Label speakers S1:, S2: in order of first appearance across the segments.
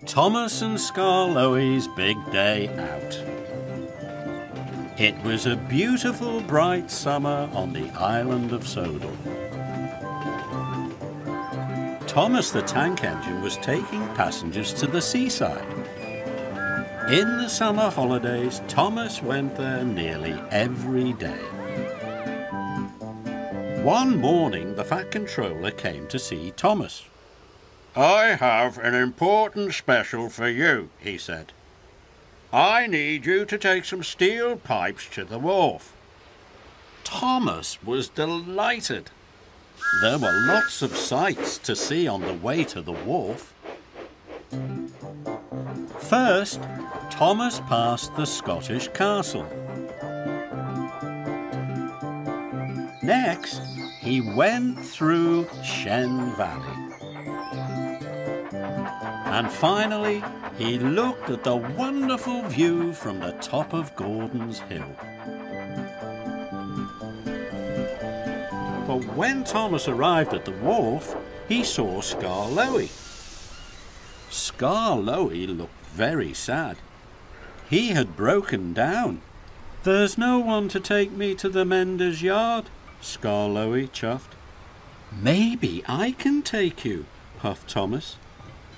S1: Thomas and Skarloey's big day out. It was a beautiful bright summer on the island of Sodor. Thomas the Tank Engine was taking passengers to the seaside. In the summer holidays, Thomas went there nearly every day. One morning, the Fat Controller came to see Thomas. "I have an important special for you," he said. "I need you to take some steel pipes to the wharf." Thomas was delighted. There were lots of sights to see on the way to the wharf. First, Thomas passed the Scottish castle. Next, he went through Shen Valley. And finally, he looked at the wonderful view from the top of Gordon's Hill. But when Thomas arrived at the wharf, he saw Skarloey. Skarloey looked very sad. He had broken down. "There's no one to take me to the mender's yard," Skarloey chuffed. "Maybe I can take you," puffed Thomas.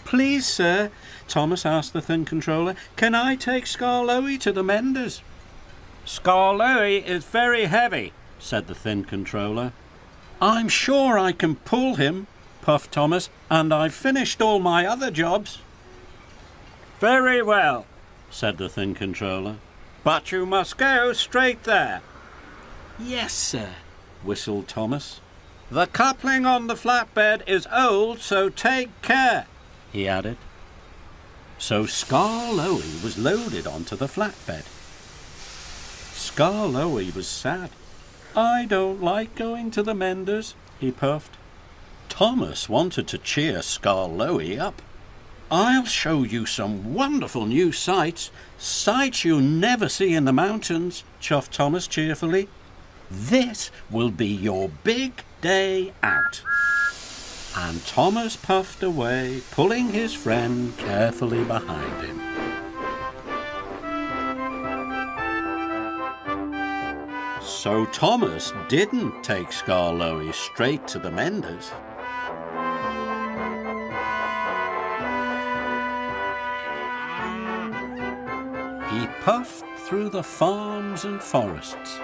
S1: "Please, sir," Thomas asked the Thin Controller, "can I take Skarloey to the menders?" "Skarloey is very heavy," said the Thin Controller. "I'm sure I can pull him," puffed Thomas, "and I've finished all my other jobs." "Very well," said the Thin Controller, "but you must go straight there." "Yes, sir," whistled Thomas. "The coupling on the flatbed is old, so take care," he added. So Skarloey was loaded onto the flatbed. Skarloey was sad. "I don't like going to the menders," he puffed. Thomas wanted to cheer Skarloey up. "I'll show you some wonderful new sights you'll never see in the mountains," chuffed Thomas cheerfully. "This will be your big day out." And Thomas puffed away, pulling his friend carefully behind him. So Thomas didn't take Skarloey straight to the menders. He puffed through the farms and forests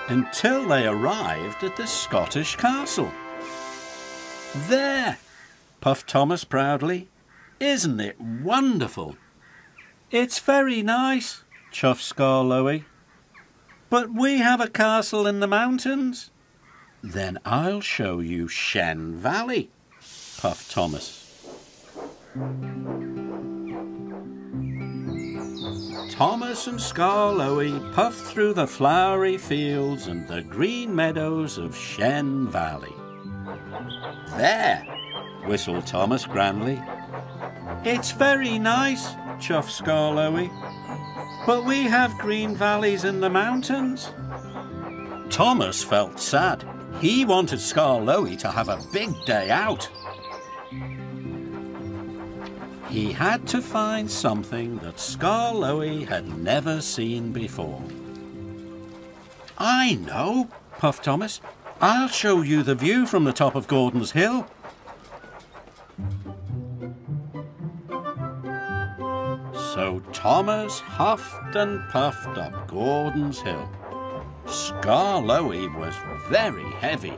S1: until they arrived at the Scottish castle. "There," puffed Thomas proudly. "Isn't it wonderful?" "It's very nice," chuffed Skarloey. "But we have a castle in the mountains." "Then I'll show you Shen Valley," puffed Thomas. Thomas and Skarloey puffed through the flowery fields and the green meadows of Shen Valley. "There," whistled Thomas grandly. "It's very nice," chuffed Skarloey. "But we have green valleys in the mountains." Thomas felt sad. He wanted Skarloey to have a big day out. He had to find something that Skarloey had never seen before. "I know," puffed Thomas. "I'll show you the view from the top of Gordon's Hill." So Thomas huffed and puffed up Gordon's Hill. Skarloey was very heavy.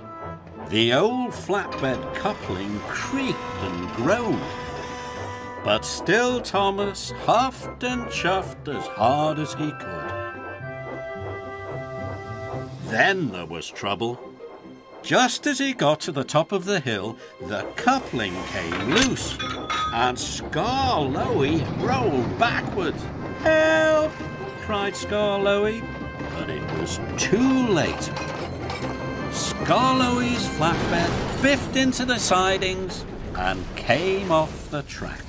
S1: The old flatbed coupling creaked and groaned. But still Thomas huffed and chuffed as hard as he could. Then there was trouble. Just as he got to the top of the hill, the coupling came loose, and Skarloey rolled backwards. "Help!" cried Skarloey, but it was too late. Skarloey's flatbed biffed into the sidings and came off the track.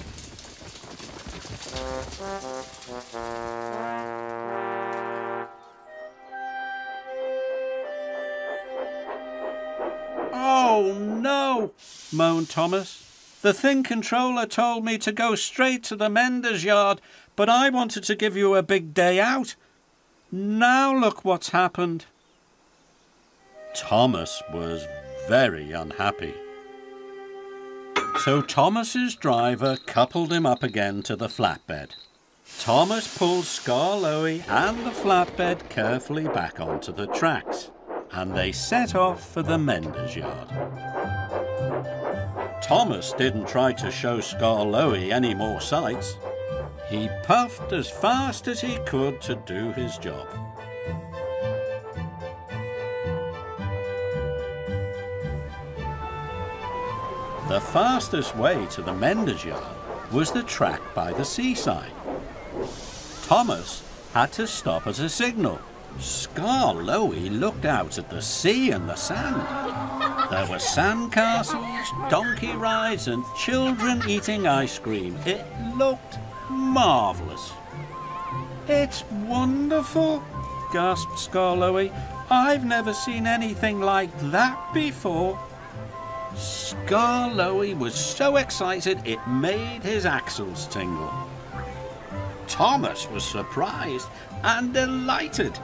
S1: "Oh no," moaned Thomas. The thing controller told me to go straight to the mender's yard, but I wanted to give you a big day out. Now look what's happened." Thomas was very unhappy. So Thomas's driver coupled him up again to the flatbed. Thomas pulled Skarloey and the flatbed carefully back onto the tracks, and they set off for the mender's yard. Thomas didn't try to show Skarloey any more sights. He puffed as fast as he could to do his job. The fastest way to the mender's yard was the track by the seaside. Thomas had to stop at a signal. Skarloey looked out at the sea and the sand. There were sandcastles, donkey rides and children eating ice cream. It looked marvellous. "It's wonderful," gasped Skarloey. "I've never seen anything like that before." Skarloey was so excited it made his axles tingle. Thomas was surprised and delighted.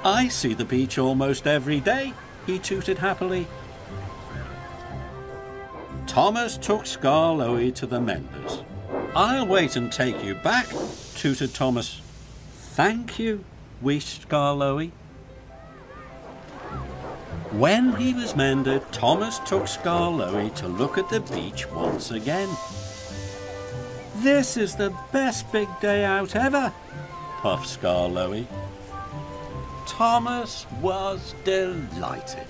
S1: "I see the beach almost every day," he tooted happily. Thomas took Skarloey to the menders. "I'll wait and take you back," tooted Thomas. "Thank you," wheezed Skarloey. When he was mended, Thomas took Skarloey to look at the beach once again. "This is the best big day out ever," puffed Skarloey. Thomas was delighted.